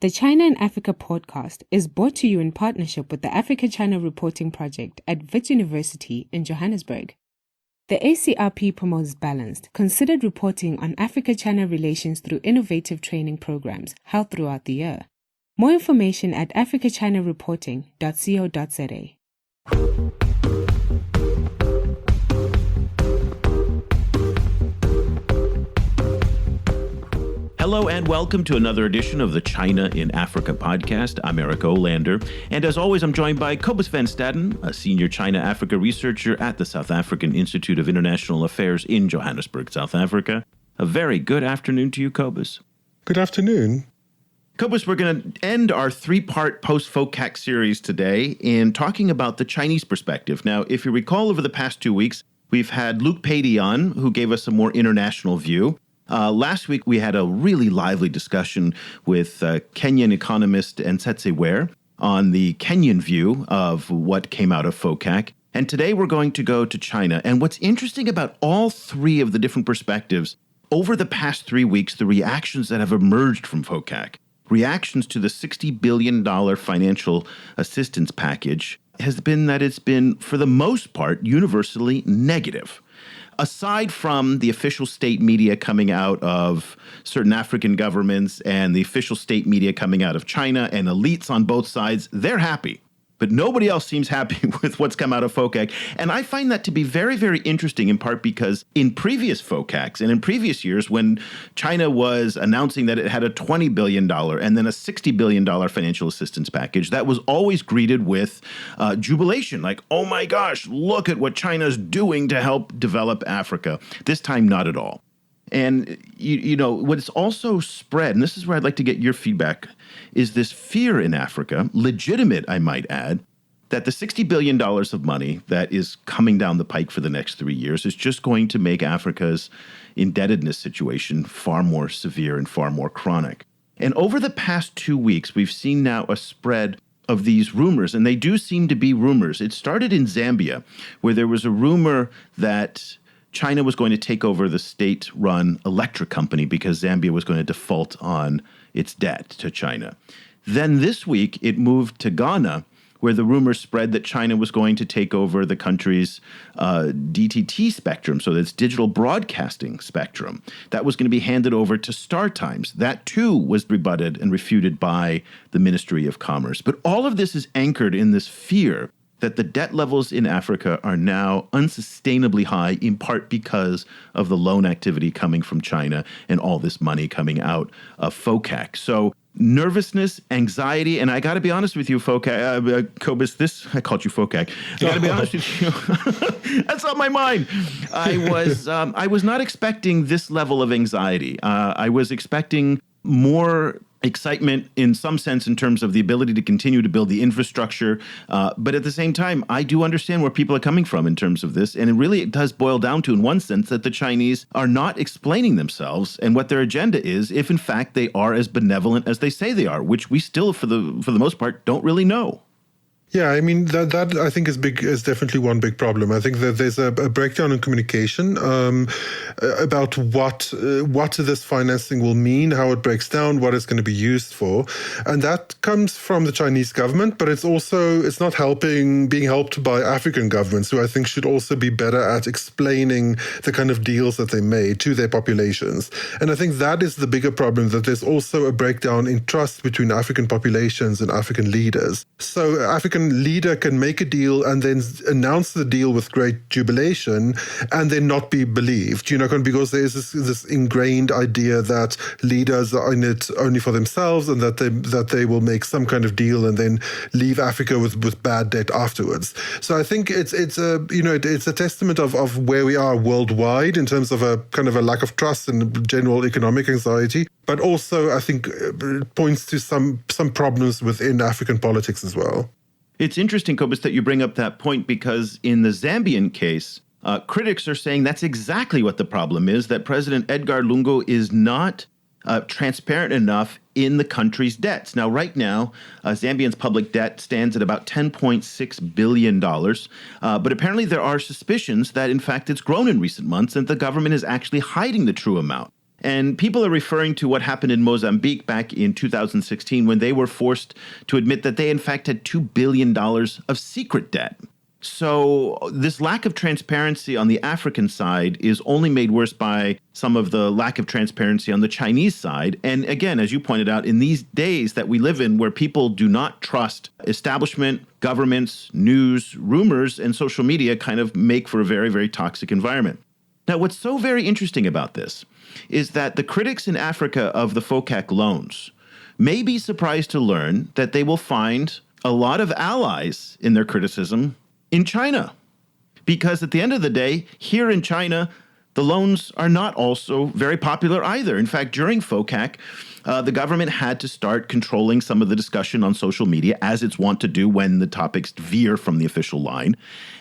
The China and Africa podcast is brought to you in partnership with the Africa-China Reporting Project at Wits University in Johannesburg. The ACRP promotes balanced, considered reporting on Africa-China relations through innovative training programs held throughout the year. More information at africachinareporting.co.za. Hello and welcome to another edition of the China in Africa podcast. I'm Eric Olander, and as always, I'm joined by Cobus van Staden, a senior China-Africa researcher at the South African Institute of International Affairs in Johannesburg, South Africa. A very good afternoon to you, Cobus. Good afternoon. Cobus, we're going to end our three-part post-FOCAC series today in talking about the Chinese perspective. Now, if you recall, over the past 2 weeks, we've had Luke Patey on, who gave us a more international view. Last week, we had a really lively discussion with Kenyan economist Nsetse Ware on the Kenyan view of what came out of FOCAC. And today we're going to go to China. And what's interesting about all three of the different perspectives, over the past 3 weeks, the reactions that have emerged from FOCAC, reactions to the $60 billion financial assistance package, has been that it's been, for the most part, universally negative. Aside from the official state media coming out of certain African governments and the official state media coming out of China and elites on both sides, they're happy. But nobody else seems happy with what's come out of FOCAC. And I find that to be very, very interesting, in part because in previous FOCACs and in previous years, when China was announcing that it had a $20 billion and then a $60 billion financial assistance package, that was always greeted with jubilation, like, oh my gosh, look at what China's doing to help develop Africa. This time, not at all. And, you know, what it's also spread, and this is where I'd like to get your feedback, is this fear in Africa, legitimate, I might add, that the $60 billion of money that is coming down the pike for the next 3 years is just going to make Africa's indebtedness situation far more severe and far more chronic. And over the past 2 weeks, we've seen now a spread of these rumors, and they do seem to be rumors. It started in Zambia, where there was a rumor that China was going to take over the state-run electric company because Zambia was going to default on its debt to China. Then this week, it moved to Ghana, where the rumors spread that China was going to take over the country's DTT spectrum, so that's digital broadcasting spectrum. That was going to be handed over to StarTimes. That, too, was rebutted and refuted by the Ministry of Commerce. But all of this is anchored in this fear that the debt levels in Africa are now unsustainably high, in part because of the loan activity coming from China and all this money coming out of FOCAC. So nervousness, anxiety, and I got to be honest with you, Cobus, I called you FOCAC. I got to be honest with you. That's on my mind. I was not expecting this level of anxiety. I was expecting more excitement in some sense in terms of the ability to continue to build the infrastructure. But at the same time, I do understand where people are coming from in terms of this. And it does boil down to, in one sense, that the Chinese are not explaining themselves and what their agenda is, if in fact they are as benevolent as they say they are, which we still, for the most part, don't really know. Yeah, I mean, that I think is definitely one big problem. I think that there's a breakdown in communication about what this financing will mean, how it breaks down, what it's going to be used for. And that comes from the Chinese government, but it's not being helped by African governments, who I think should also be better at explaining the kind of deals that they made to their populations. And I think that is the bigger problem, that there's also a breakdown in trust between African populations and African leaders. So African leader can make a deal and then announce the deal with great jubilation and then not be believed, because there is this ingrained idea that leaders are in it only for themselves and that they will make some kind of deal and then leave Africa with bad debt afterwards. So I think it's a testament of where we are worldwide in terms of a kind of a lack of trust and general economic anxiety, but also I think it points to some problems within African politics as well. It's interesting, Cobus, that you bring up that point, because in the Zambian case, critics are saying that's exactly what the problem is, that President Edgar Lungu is not transparent enough in the country's debts. Now, right now, Zambian's public debt stands at about $10.6 billion. But apparently there are suspicions that, in fact, it's grown in recent months and the government is actually hiding the true amount. And people are referring to what happened in Mozambique back in 2016 when they were forced to admit that they, in fact, had $2 billion of secret debt. So this lack of transparency on the African side is only made worse by some of the lack of transparency on the Chinese side. And again, as you pointed out, in these days that we live in where people do not trust establishment, governments, news, rumors, and social media kind of make for a very, very toxic environment. Now, what's so very interesting about this is that the critics in Africa of the FOCAC loans may be surprised to learn that they will find a lot of allies in their criticism in China. Because at the end of the day, here in China, the loans are not also very popular either. In fact, during FOCAC, the government had to start controlling some of the discussion on social media, as it's wont to do when the topics veer from the official line.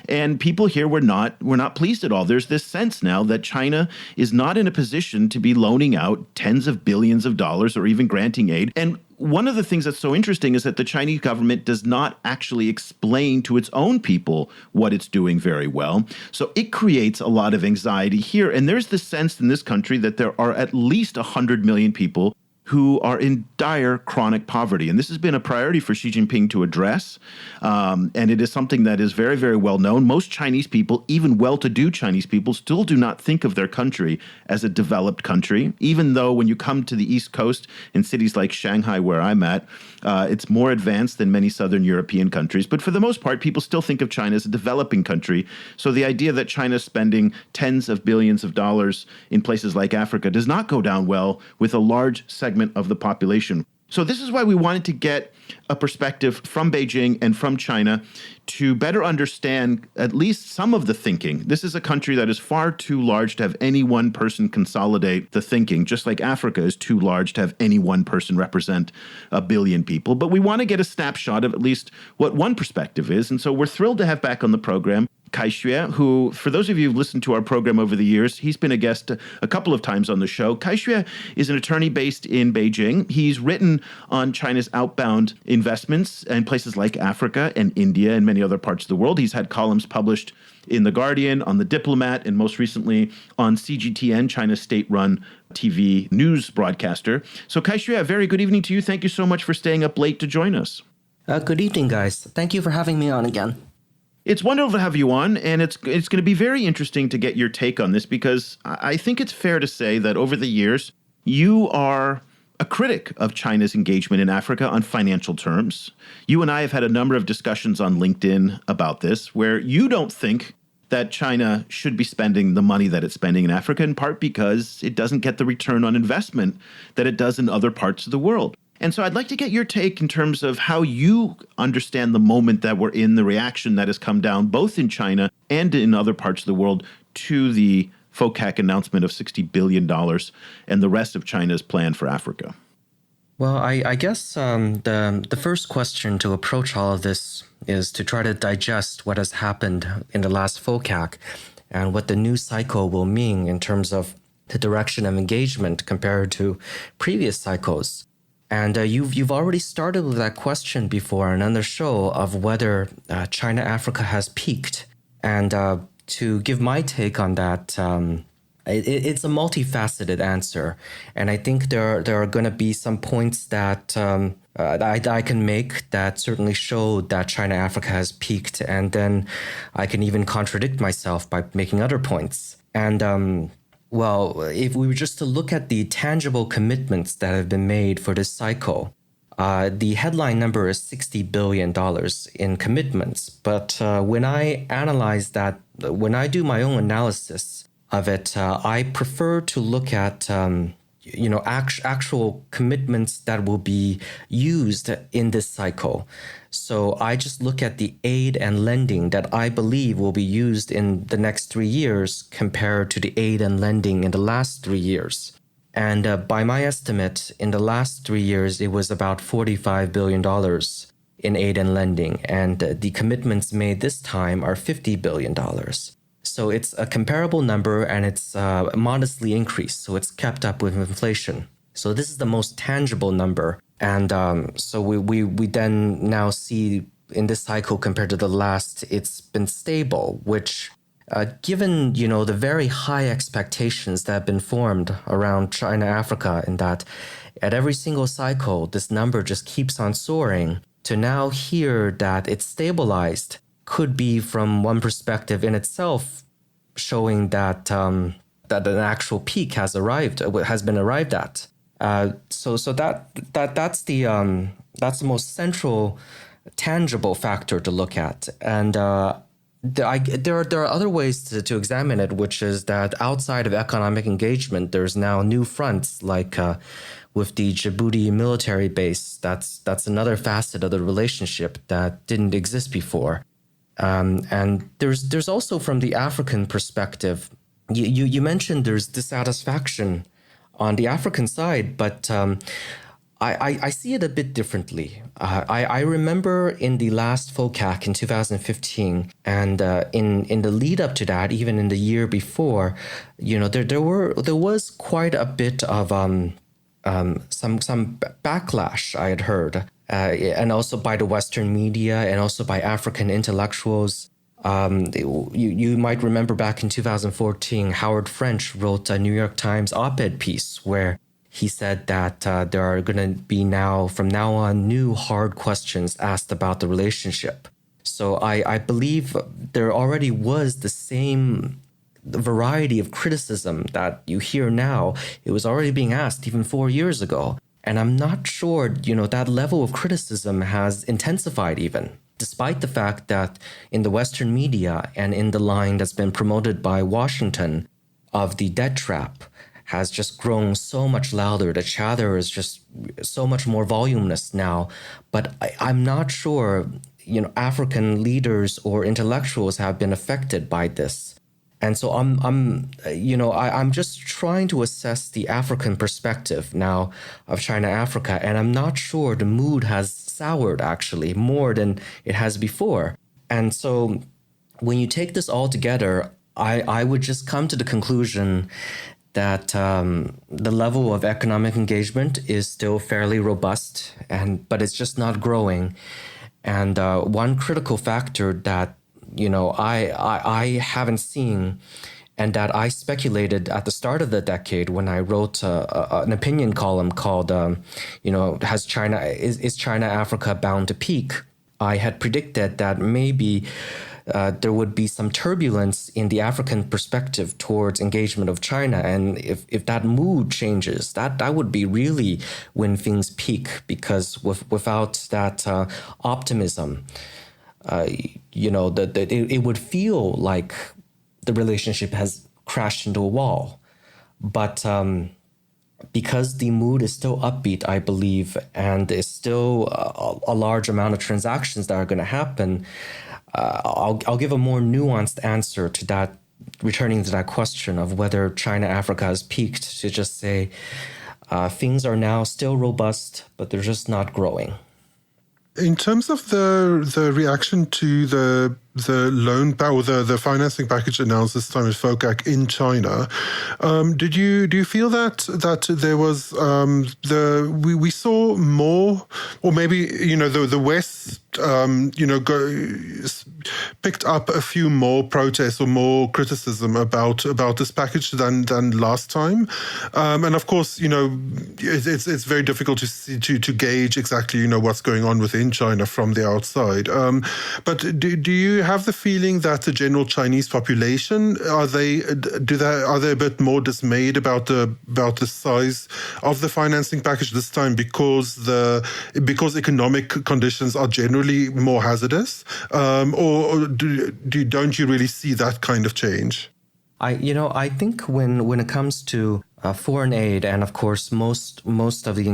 And people here were not pleased at all. There's this sense now that China is not in a position to be loaning out tens of billions of dollars or even granting aid. And one of the things that's so interesting is that the Chinese government does not actually explain to its own people what it's doing very well. So it creates a lot of anxiety here. And there's this sense in this country that there are at least 100 million people who are in dire chronic poverty. And this has been a priority for Xi Jinping to address. And it is something that is very, very well known. Most Chinese people, even well-to-do Chinese people, still do not think of their country as a developed country, even though when you come to the East Coast in cities like Shanghai, where I'm at, it's more advanced than many Southern European countries. But for the most part, people still think of China as a developing country. So the idea that China is spending tens of billions of dollars in places like Africa does not go down well with a large segment of the population. So this is why we wanted to get a perspective from Beijing and from China to better understand at least some of the thinking. This is a country that is far too large to have any one person consolidate the thinking, just like Africa is too large to have any one person represent a billion people. But we want to get a snapshot of at least what one perspective is. And so we're thrilled to have back on the program Kai Xue, who, for those of you who've listened to our program over the years, he's been a guest a couple of times on the show. Kai Xue is an attorney based in Beijing. He's written on China's outbound investments in places like Africa and India and many other parts of the world. He's had columns published in The Guardian, on The Diplomat, and most recently on CGTN, China's state-run TV news broadcaster. So Kai Xue, a very good evening to you. Thank you so much for staying up late to join us. Good evening, guys. Thank you for having me on again. It's wonderful to have you on, and it's going to be very interesting to get your take on this because I think it's fair to say that over the years, you are a critic of China's engagement in Africa on financial terms. You and I have had a number of discussions on LinkedIn about this, where you don't think that China should be spending the money that it's spending in Africa, in part because it doesn't get the return on investment that it does in other parts of the world. And so I'd like to get your take in terms of how you understand the moment that we're in, the reaction that has come down both in China and in other parts of the world to the FOCAC announcement of $60 billion and the rest of China's plan for Africa. Well, I guess the first question to approach all of this is to try to digest what has happened in the last FOCAC and what the new cycle will mean in terms of the direction of engagement compared to previous cycles. And you've already started with that question before on another show of whether China-Africa has peaked. And to give my take on that, it's a multifaceted answer. And I think there are going to be some points that I can make that certainly show that China-Africa has peaked. And then I can even contradict myself by making other points. And well, if we were just to look at the tangible commitments that have been made for this cycle, the headline number is $60 billion in commitments. But when I analyze that, when I do my own analysis of it, I prefer to look at actual commitments that will be used in this cycle. So I just look at the aid and lending that I believe will be used in the next 3 years compared to the aid and lending in the last 3 years. And by my estimate, in the last 3 years, it was about $45 billion in aid and lending. And the commitments made this time are $50 billion. So it's a comparable number and it's modestly increased. So it's kept up with inflation. So this is the most tangible number. And so we then now see in this cycle compared to the last, it's been stable, which given, the very high expectations that have been formed around China-Africa, in that at every single cycle, this number just keeps on soaring, to now hear that it's stabilized could be, from one perspective in itself, showing that that an actual peak has been arrived at. So that's the most central, tangible factor to look at. And there are other ways to examine it, which is that outside of economic engagement, there's now new fronts, like with the Djibouti military base. That's another facet of the relationship that didn't exist before. And there's also, from the African perspective, you mentioned there's dissatisfaction on the African side, but I see it a bit differently. I remember in the last FOCAC in 2015, and in the lead up to that, even in the year before, there was quite a bit of some backlash I had heard, and also by the Western media and also by African intellectuals. You might remember back in 2014, Howard French wrote a New York Times op-ed piece where he said that there are going to be from now on, new hard questions asked about the relationship. So I believe there already was the same variety of criticism that you hear now. It was already being asked even 4 years ago. And I'm not sure, that level of criticism has intensified even, despite the fact that in the Western media and in the line that's been promoted by Washington of the debt trap has just grown so much louder. The chatter is just so much more voluminous now. But I'm not sure, African leaders or intellectuals have been affected by this. And so I'm just trying to assess the African perspective now of China-Africa, and I'm not sure the mood has soured actually more than it has before. And so when you take this all together, I would just come to the conclusion that the level of economic engagement is still fairly robust, but it's just not growing. And one critical factor that I haven't seen, and that I speculated at the start of the decade when I wrote an opinion column called, is China-Africa bound to peak? I had predicted that maybe there would be some turbulence in the African perspective towards engagement of China. And if that mood changes, that would be really when things peak, because without that optimism, it would feel like the relationship has crashed into a wall. But because the mood is still upbeat, I believe, and there's still a large amount of transactions that are going to happen, I'll give a more nuanced answer to that, returning to that question of whether China-Africa has peaked, to just say things are now still robust, but they're just not growing. In terms of the reaction to the loan or the financing package announced this time at FOCAC in China, do you feel that there was we saw more, or maybe the West picked up a few more protests or more criticism about this package than last time, and of course it's very difficult to see, to gauge exactly what's going on within China from the outside. But do you have the feeling that the general Chinese population are they a bit more dismayed about the size of the financing package this time because economic conditions are generally more hazardous, or don't you really see that kind of change? I think when it comes to foreign aid, and of course most of the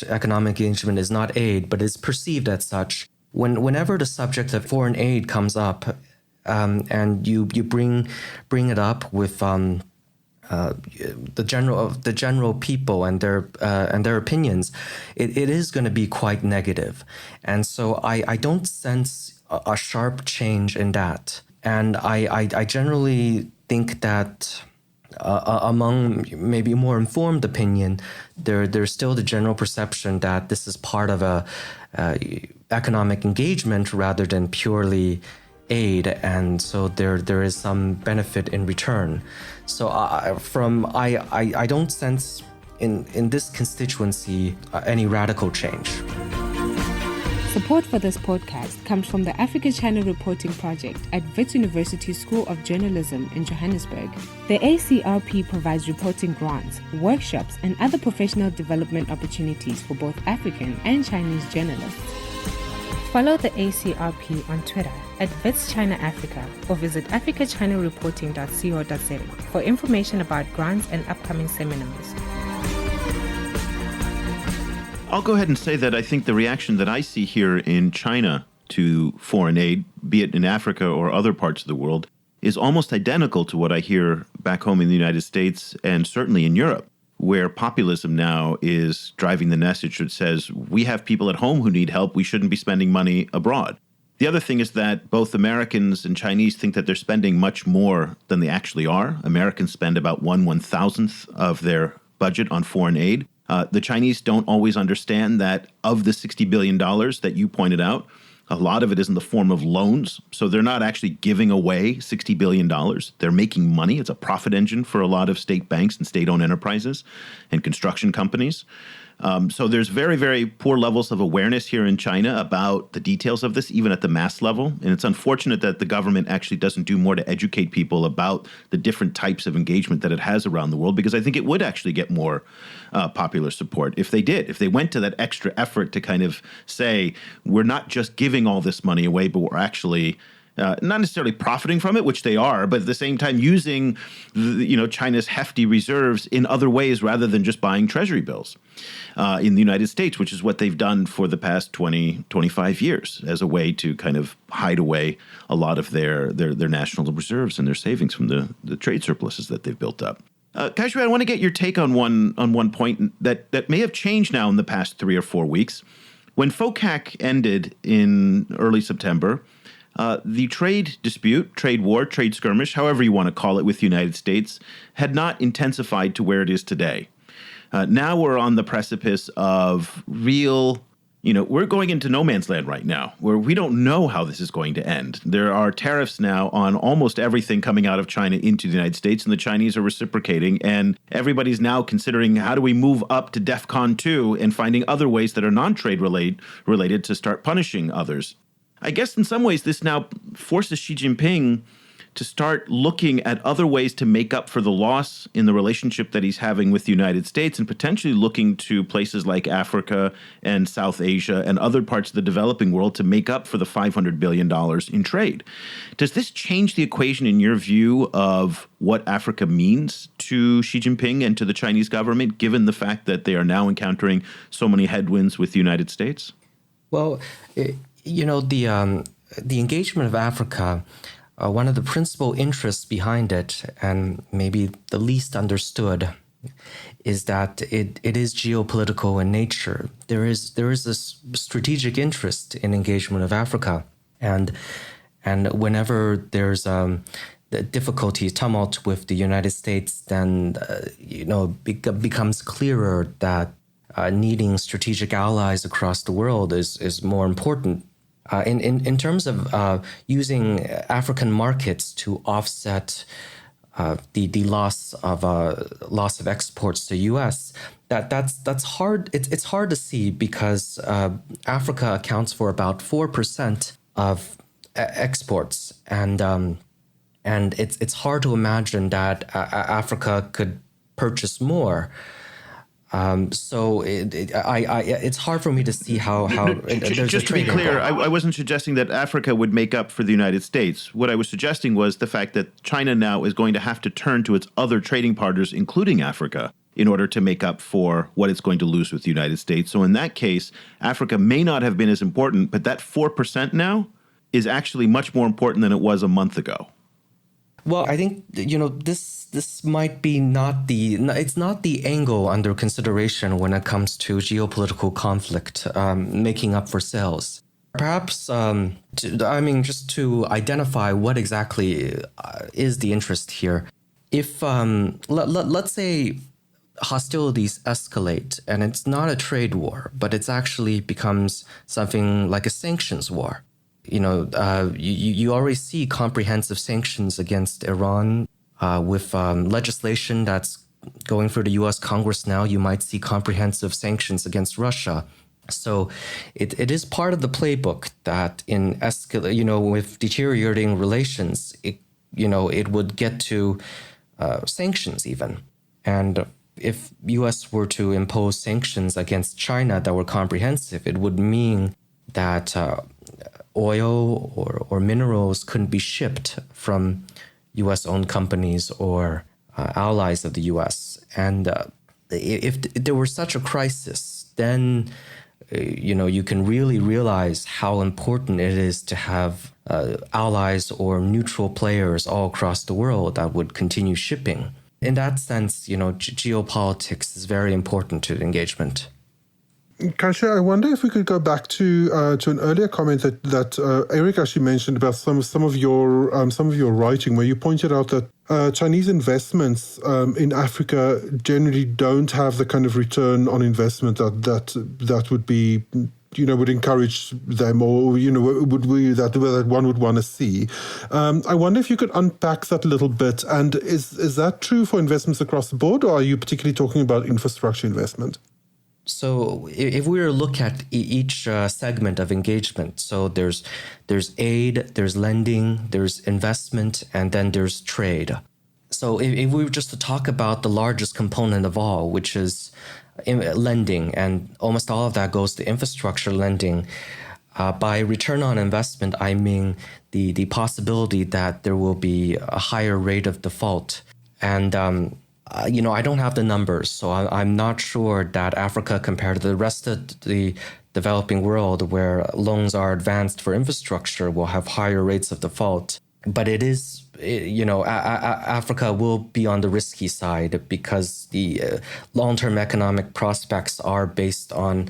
economic engagement is not aid, but is perceived as such. Whenever the subject of foreign aid comes up, and you bring it up with the general people and their opinions, it is going to be quite negative, and so I don't sense a sharp change in that, and I generally think that among maybe more informed opinion, there's still the general perception that this is part of a economic engagement rather than purely aid, and so there is some benefit in return. So I don't sense in this constituency any radical change. Support for this podcast comes from the Africa-China Reporting Project at Wits University School of Journalism in Johannesburg. The ACRP provides reporting grants, workshops, and other professional development opportunities for both African and Chinese journalists. Follow the ACRP on Twitter at Wits China Africa or visit africachinareporting.co.za for information about grants and upcoming seminars. I'll go ahead and say that I think the reaction that I see here in China to foreign aid, be it in Africa or other parts of the world, is almost identical to what I hear back home in the United States and certainly in Europe, where populism now is driving the message that says we have people at home who need help, we shouldn't be spending money abroad. The other thing is that both Americans and Chinese think that they're spending much more than they actually are. Americans spend about 1/1000th of their budget on foreign aid. The Chinese don't always understand that of the $60 billion that you pointed out, a lot of it is in the form of loans. So they're not actually giving away $60 billion. They're making money. It's a profit engine for a lot of state banks and state-owned enterprises and construction companies. So there's very, very poor levels of awareness here in China about the details of this, even at the mass level. And it's unfortunate that the government actually doesn't do more to educate people about the different types of engagement that it has around the world, because I think it would actually get more popular support if they did, if they went to that extra effort to kind of say, we're not just giving all this money away, but we're actually not necessarily profiting from it, which they are, but at the same time using China's hefty reserves in other ways rather than just buying treasury bills in the United States, which is what they've done for the past 20, 25 years as a way to kind of hide away a lot of their national reserves and their savings from the trade surpluses that they've built up. Kai-Shui, I want to get your take on one point that may have changed now in the past 3 or 4 weeks. When FOCAC ended in early September, the trade dispute, trade war, trade skirmish, however you want to call it, with the United States had not intensified to where it is today. Now we're on the precipice of real, we're going into no man's land right now, where we don't know how this is going to end. There are tariffs now on almost everything coming out of China into the United States, and the Chinese are reciprocating, and everybody's now considering how do we move up to DEFCON 2 and finding other ways that are non-trade related to start punishing others. I guess in some ways this now forces Xi Jinping to start looking at other ways to make up for the loss in the relationship that he's having with the United States, and potentially looking to places like Africa and South Asia and other parts of the developing world to make up for the $500 billion in trade. Does this change the equation in your view of what Africa means to Xi Jinping and to the Chinese government, given the fact that they are now encountering so many headwinds with the United States? Well, the engagement of Africa, one of the principal interests behind it, and maybe the least understood, is that it is geopolitical in nature. There is this strategic interest in engagement of Africa, and whenever there's the difficulty, tumult with the United States, then becomes clearer that needing strategic allies across the world is more important. In terms of using African markets to offset the loss of exports to U.S., that's hard. It's hard to see because Africa accounts for about 4% of exports, and it's hard to imagine that Africa could purchase more. So it's hard for me to see how there's just to be clear, I wasn't suggesting that Africa would make up for the United States. What I was suggesting was the fact that China now is going to have to turn to its other trading partners, including Africa, in order to make up for what it's going to lose with the United States. So in that case, Africa may not have been as important, but that 4% now is actually much more important than it was a month ago. Well, I think, this might be it's not the angle under consideration when it comes to geopolitical conflict, making up for sales. Perhaps, just to identify what exactly is the interest here. If, let's say hostilities escalate and it's not a trade war, but it's actually becomes something like a sanctions war. you already see comprehensive sanctions against Iran with legislation that's going through the U.S. Congress now. You might see comprehensive sanctions against Russia. So it is part of the playbook that with deteriorating relations, it would get to sanctions even. And if U.S. were to impose sanctions against China that were comprehensive, it would mean that oil or minerals couldn't be shipped from U.S.-owned companies or allies of the U.S. And if there were such a crisis, then you can really realize how important it is to have allies or neutral players all across the world that would continue shipping. In that sense, geopolitics is very important to the engagement. Kasia, I wonder if we could go back to an earlier comment that Eric actually mentioned about some of your writing, where you pointed out that Chinese investments in Africa generally don't have the kind of return on investment that would be would encourage them, or that one would want to see. I wonder if you could unpack that a little bit. And is that true for investments across the board, or are you particularly talking about infrastructure investment? So if we were to look at each segment of engagement, so there's aid, there's lending, there's investment, and then there's trade. So if we were just to talk about the largest component of all, which is lending, and almost all of that goes to infrastructure lending, by return on investment, I mean the possibility that there will be a higher rate of default. And I don't have the numbers, so I'm not sure that Africa, compared to the rest of the developing world where loans are advanced for infrastructure, will have higher rates of default. But it is, Africa will be on the risky side because the long-term economic prospects are based on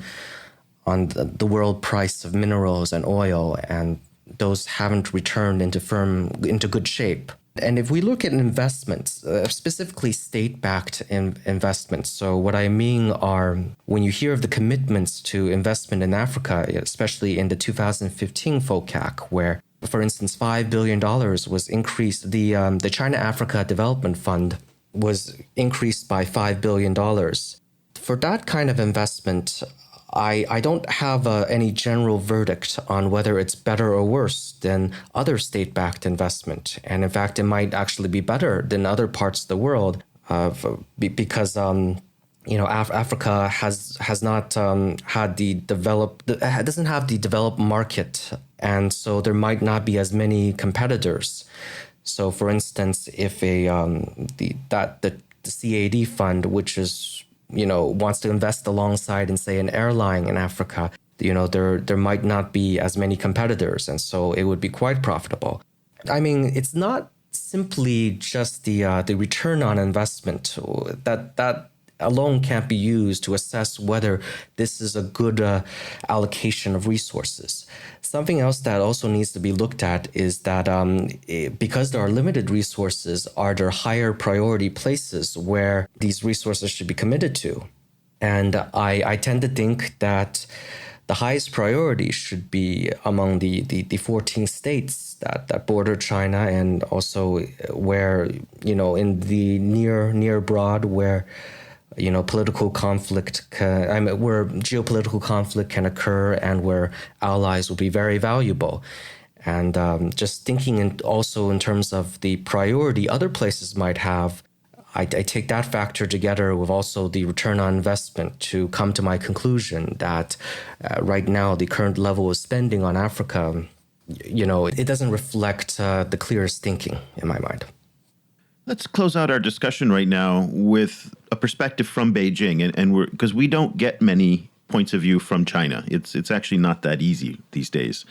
the world price of minerals and oil, and those haven't returned into good shape. And if we look at investments, specifically state-backed investments, so what I mean are when you hear of the commitments to investment in Africa, especially in the 2015 FOCAC, where, for instance, $5 billion was increased, the China-Africa Development Fund was increased by $5 billion. For that kind of investment, I don't have any general verdict on whether it's better or worse than other state-backed investment. And in fact, it might actually be better than other parts of the world because Africa has not doesn't have the developed market, and so there might not be as many competitors. So, for instance, if the CAD fund, which is wants to invest alongside, and say, an airline in Africa, there might not be as many competitors, and so it would be quite profitable. I mean, it's not simply just the return on investment that alone can't be used to assess whether this is a good allocation of resources. Something else that also needs to be looked at is that because there are limited resources, are there higher priority places where these resources should be committed to? And I tend to think that the highest priority should be among the 14 states that border China, and also where, in the near broad, where political conflict where geopolitical conflict can occur, and where allies will be very valuable. And just thinking also in terms of the priority other places might have, I take that factor together with also the return on investment to come to my conclusion that right now the current level of spending on Africa, it doesn't reflect the clearest thinking in my mind. Let's close out our discussion right now with a perspective from Beijing, and because we don't get many points of view from China. It's actually not that easy these days.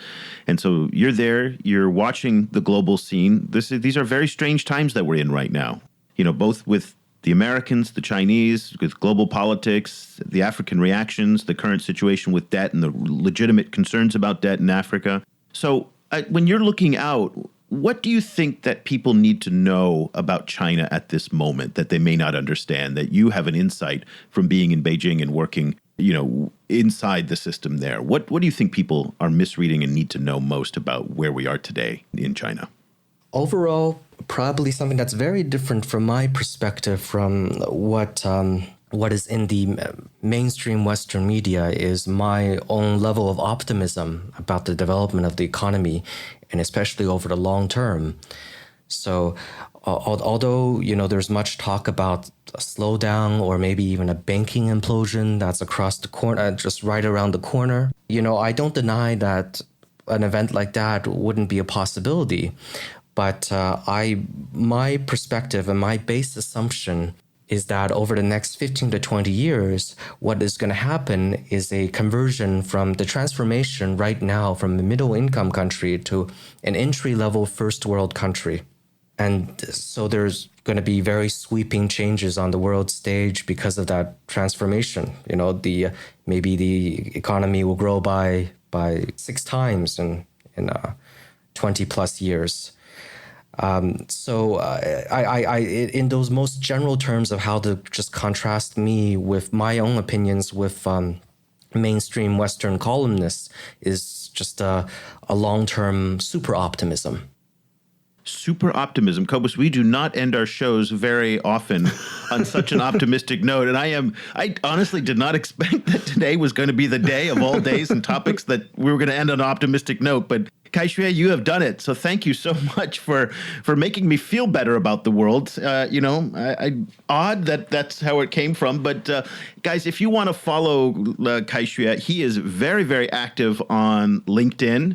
And so you're there, you're watching the global scene. These are very strange times that we're in right now, both with the Americans, the Chinese, with global politics, the African reactions, the current situation with debt and the legitimate concerns about debt in Africa. So when you're looking out, what do you think that people need to know about China at this moment that they may not understand, that you have an insight from being in Beijing and working inside the system there. What do you think people are misreading and need to know most about where we are today in China? Overall, probably something that's very different from my perspective from what is in the mainstream Western media is my own level of optimism about the development of the economy, and especially over the long term. So although, there's much talk about a slowdown or maybe even a banking implosion that's across the corner, just right around the corner, I don't deny that an event like that wouldn't be a possibility. But my perspective and my base assumption is that over the next 15 to 20 years, what is going to happen is a conversion from the transformation right now from a middle income country to an entry-level first world country. And so there's going to be very sweeping changes on the world stage because of that transformation. Maybe the economy will grow by 6 times in 20 plus years. I in those most general terms of how to just contrast me with my own opinions with mainstream Western columnists is just a long-term super optimism. Super optimism. Cobus, we do not end our shows very often on such an optimistic note. And I honestly did not expect that today was going to be the day of all days and topics that we were going to end on an optimistic note. But Kai-Xue, you have done it. So thank you so much for making me feel better about the world. Odd that that's how it came from. But guys, if you want to follow Kai-Xue, he is very, very active on LinkedIn,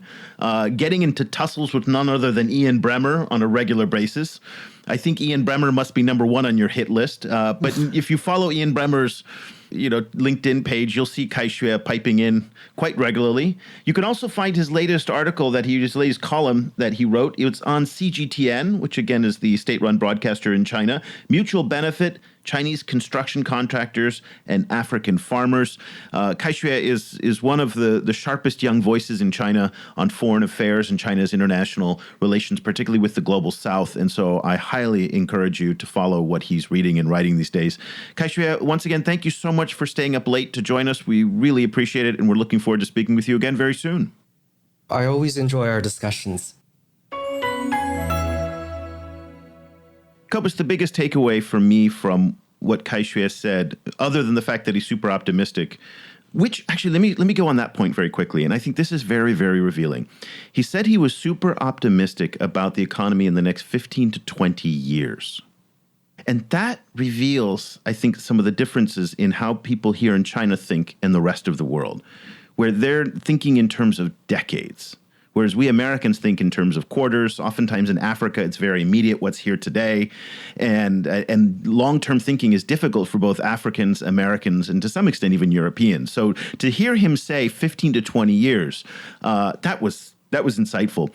getting into tussles with none other than Ian Bremmer on a regular basis. I think Ian Bremmer must be number one on your hit list. But if you follow Ian Bremmer's LinkedIn page, you'll see Kai-Xue piping in quite regularly. You can also find his latest article his latest column that he wrote. It's on CGTN, which again is the state-run broadcaster in China. Mutual benefit, Chinese construction contractors and African farmers. Kai-Xue is one of the sharpest young voices in China on foreign affairs and China's international relations, particularly with the global south. And so I highly encourage you to follow what he's reading and writing these days. Kai-Xue, once again, thank you so much for staying up late to join us. We really appreciate it, and we're looking forward to speaking with you again very soon. I always enjoy our discussions. Cobus, the biggest takeaway for me from what Kai-Xue said, other than the fact that he's super optimistic, which actually, let me go on that point very quickly. And I think this is very, very revealing. He said he was super optimistic about the economy in the next 15 to 20 years. And that reveals, I think, some of the differences in how people here in China think and the rest of the world, where they're thinking in terms of decades. Whereas we Americans think in terms of quarters. Oftentimes in Africa, it's very immediate, what's here today. And long-term thinking is difficult for both Africans, Americans, and to some extent even Europeans. So to hear him say 15 to 20 years, that was insightful.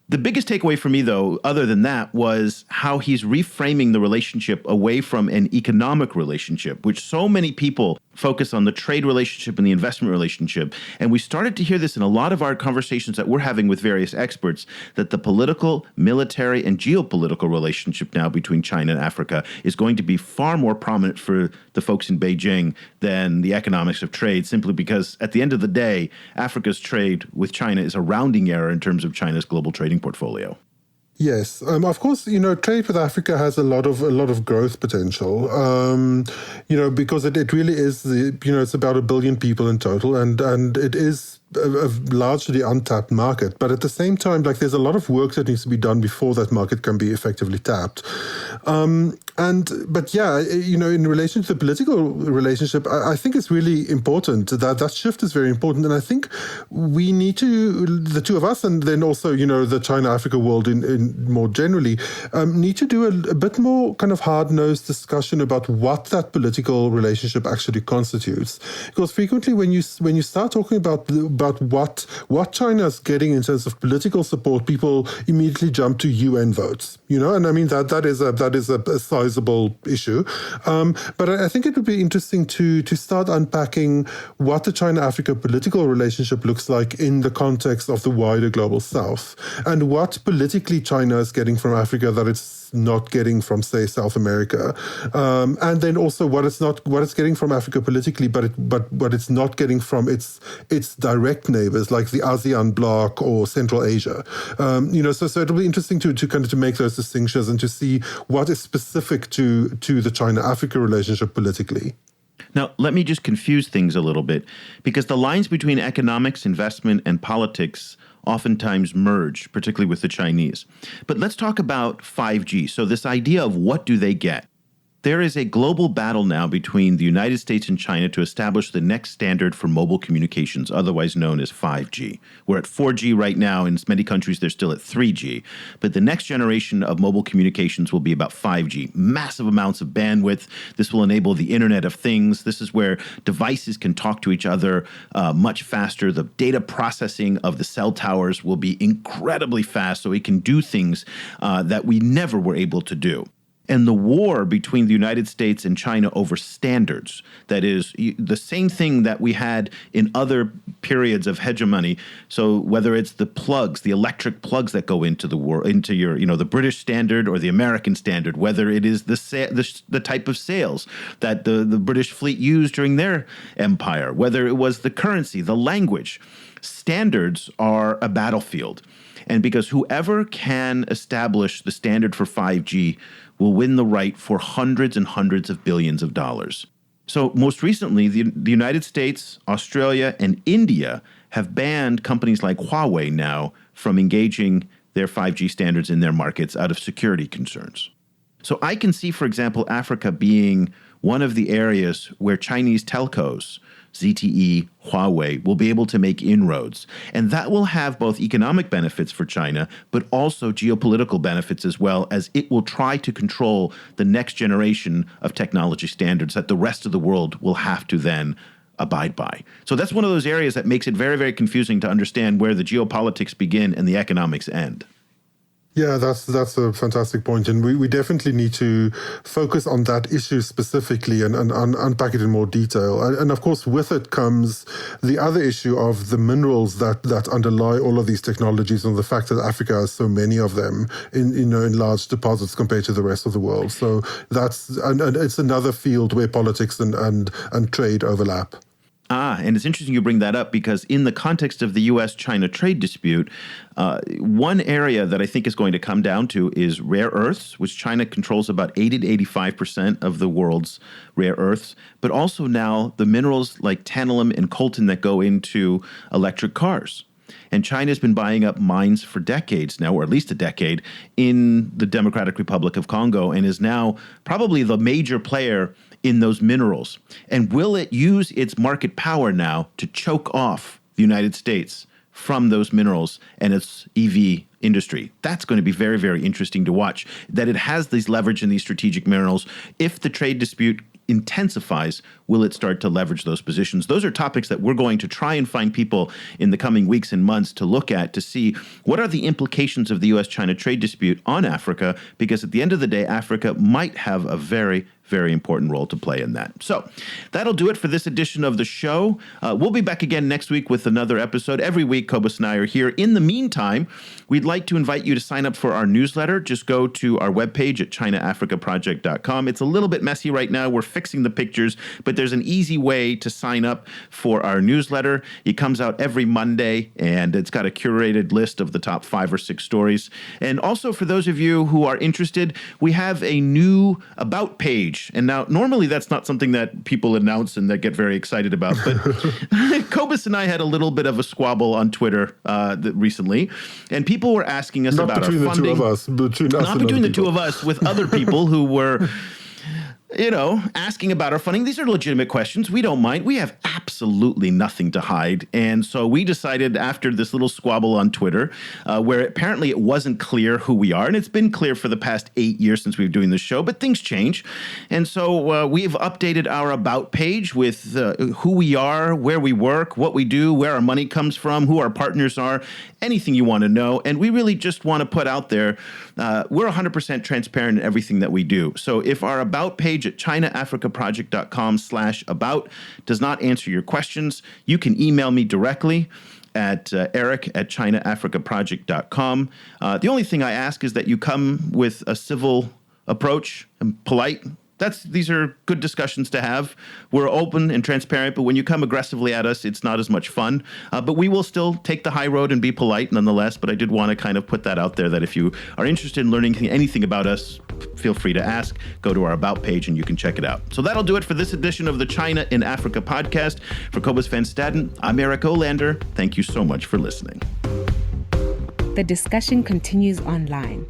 The biggest takeaway for me, though, other than that, was how he's reframing the relationship away from an economic relationship, which so many people focus on the trade relationship and the investment relationship. And we started to hear this in a lot of our conversations that we're having with various experts, that the political, military, and geopolitical relationship now between China and Africa is going to be far more prominent for the folks in Beijing than the economics of trade, simply because at the end of the day, Africa's trade with China is a rounding error in terms of China's global trading portfolio. Yes, of course, trade with Africa has a lot of growth potential, because it really is, it's about 1 billion people in total, and it is a largely untapped market. But at the same time, there's a lot of work that needs to be done before that market can be effectively tapped. But in relation to the political relationship, I think it's really important that shift is very important. And I think we need to, the two of us, and then also, the China-Africa world in more generally, need to do a bit more kind of hard-nosed discussion about what that political relationship actually constitutes. Because frequently when you start talking about what China is getting in terms of political support, people immediately jump to UN votes, and I mean that is a sizable issue. But I think it would be interesting to start unpacking what the China-Africa political relationship looks like in the context of the wider global South, and what politically China is getting from Africa that it's not getting from, say, South America, and then also what it's getting from Africa politically, but what it's not getting from its direct neighbors like the ASEAN bloc or Central Asia. So it'll be interesting to kind of to make those distinctions and to see what is specific to the China-Africa relationship politically. Now, let me just confuse things a little bit, because the lines between economics, investment, and politics oftentimes merge, particularly with the Chinese. But let's talk about 5G. So this idea of what do they get? There is a global battle now between the United States and China to establish the next standard for mobile communications, otherwise known as 5G. We're at 4G right now. In many countries, they're still at 3G. But the next generation of mobile communications will be about 5G. Massive amounts of bandwidth. This will enable the Internet of Things. This is where devices can talk to each other much faster. The data processing of the cell towers will be incredibly fast, so it can do things that we never were able to do. And the war between the United States and China over standards, that is the same thing that we had in other periods of hegemony. So whether it's the plugs, the electric plugs that go into the British standard or the American standard, whether it is the type of sails that the British fleet used during their empire, whether it was the currency, the language, standards are a battlefield. And because whoever can establish the standard for 5G will win the right for hundreds and hundreds of billions of dollars. So most recently, the United States, Australia, and India have banned companies like Huawei now from engaging their 5G standards in their markets out of security concerns. So I can see, for example, Africa being one of the areas where Chinese telcos, ZTE, Huawei, will be able to make inroads. And that will have both economic benefits for China, but also geopolitical benefits as well, as it will try to control the next generation of technology standards that the rest of the world will have to then abide by. So that's one of those areas that makes it very, very confusing to understand where the geopolitics begin and the economics end. Yeah, that's a fantastic point. And we definitely need to focus on that issue specifically and unpack it in more detail. And of course, with it comes the other issue of the minerals that underlie all of these technologies and the fact that Africa has so many of them in large deposits compared to the rest of the world. So and it's another field where politics and trade overlap. And it's interesting you bring that up, because in the context of the U.S.-China trade dispute, one area that I think is going to come down to is rare earths, which China controls about 80 to 85% of the world's rare earths, but also now the minerals like tantalum and coltan that go into electric cars. And China's been buying up mines for decades now, or at least a decade, in the Democratic Republic of Congo, and is now probably the major player in those minerals. And will it use its market power now to choke off the United States from those minerals and its EV industry? That's going to be very, very interesting to watch, that it has these leverage in these strategic minerals. If the trade dispute intensifies, will it start to leverage those positions? Those are topics that we're going to try and find people in the coming weeks and months to look at, to see what are the implications of the U.S.-China trade dispute on Africa, because at the end of the day, Africa might have a very, very important role to play in that. So that'll do it for this edition of the show. We'll be back again next week with another episode. Every week, Cobus and I are here. In the meantime, we'd like to invite you to sign up for our newsletter. Just go to our webpage at ChinaAfricaProject.com. It's a little bit messy right now. We're fixing the pictures, but there's an easy way to sign up for our newsletter. It comes out every Monday, and it's got a curated list of the top 5 or 6 stories. And also, for those of you who are interested, we have a new About page. And now, normally that's not something that people announce and that get very excited about. But Cobus and I had a little bit of a squabble on Twitter recently, and people were asking us about our funding. Not between the two of us, not between the two of us, with other people who were asking about our funding. These are legitimate questions. We don't mind. We have absolutely nothing to hide. And so we decided, after this little squabble on Twitter, where apparently it wasn't clear who we are, and it's been clear for the past 8 years since we've been doing this show, but things change. And so we've updated our About page with who we are, where we work, what we do, where our money comes from, who our partners are, anything you want to know. And we really just want to put out there, we're 100% transparent in everything that we do. So if our About page at ChinaAfricaProject.com/about does not answer your questions, you can email me directly at eric@ChinaAfricaProject.com. The only thing I ask is that you come with a civil approach and polite. These are good discussions to have. We're open and transparent, but when you come aggressively at us, it's not as much fun. But we will still take the high road and be polite nonetheless. But I did want to kind of put that out there that if you are interested in learning anything about us, feel free to ask. Go to our About page and you can check it out. So that'll do it for this edition of the China in Africa podcast. For Cobus Van Staden, I'm Eric Olander. Thank you so much for listening. The discussion continues online.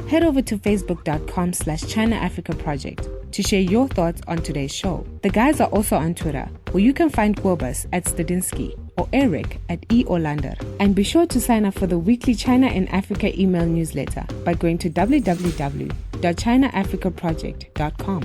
Head over to facebook.com/China Africa Project to share your thoughts on today's show. The guys are also on Twitter, where you can find Cobus at Stadinsky or Eric at E. Olander. And be sure to sign up for the weekly China in Africa email newsletter by going to www.ChinaAfricaProject.com.